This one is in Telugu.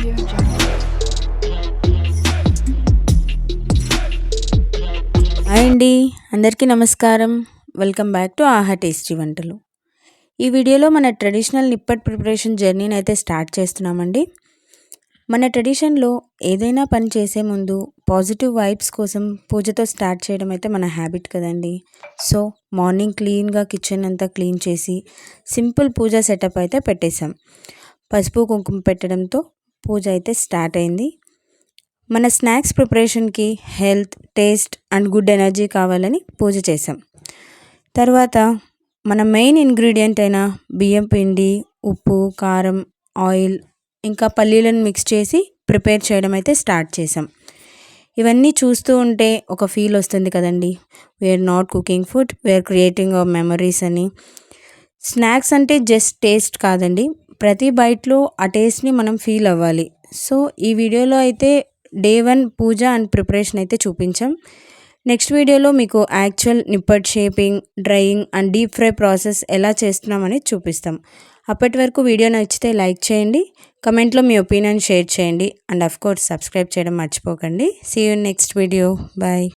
హాయ్ అండి, అందరికీ నమస్కారం. వెల్కమ్ బ్యాక్ టు ఆహా టేస్టీ వంటలు. ఈ వీడియోలో మన ట్రెడిషనల్ నిప్పట్ ప్రిపరేషన్ జర్నీని అయితే స్టార్ట్ చేస్తున్నామండి. మన ట్రెడిషన్లో ఏదైనా పని చేసే ముందు పాజిటివ్ వైబ్స్ కోసం పూజతో స్టార్ట్ చేయడం అయితే మన హ్యాబిట్ కదండి. సో మార్నింగ్ క్లీన్గా కిచెన్ అంతా క్లీన్ చేసి సింపుల్ పూజ సెటప్ అయితే పెట్టేశాం. పసుపు కుంకుమ పెట్టడంతో పూజ అయితే స్టార్ట్ అయింది. మన స్నాక్స్ ప్రిపరేషన్కి health, taste and good energy కావాలని పూజ చేసాం. తర్వాత మన మెయిన్ ఇంగ్రీడియంట్ అయిన బియ్యం పిండి, ఉప్పు, కారం, ఆయిల్ ఇంకా పల్లీలను మిక్స్ చేసి ప్రిపేర్ చేయడం అయితే స్టార్ట్ చేసాం. ఇవన్నీ చూస్తూ ఉంటే ఒక ఫీల్ వస్తుంది కదండి, we're not cooking food, we're creating our memories అని. స్నాక్స్ అంటే జస్ట్ టేస్ట్ కాదండి, ప్రతి బైట్లో ఆ టేస్ట్ని మనం ఫీల్ అవ్వాలి. సో ఈ వీడియోలో అయితే డే 1 పూజ అండ్ ప్రిపరేషన్ అయితే చూపించాం. నెక్స్ట్ వీడియోలో మీకు actual nippat shaping, drying and deep fry process ఎలా చేస్తున్నామని చూపిస్తాం. అప్పటి వరకు వీడియో నచ్చితే లైక్ చేయండి, కమెంట్లో మీ ఒపీనియన్ షేర్ చేయండి అండ్ ఆఫ్ కోర్స్ సబ్స్క్రైబ్ చేయడం మర్చిపోకండి. See you next video. Bye.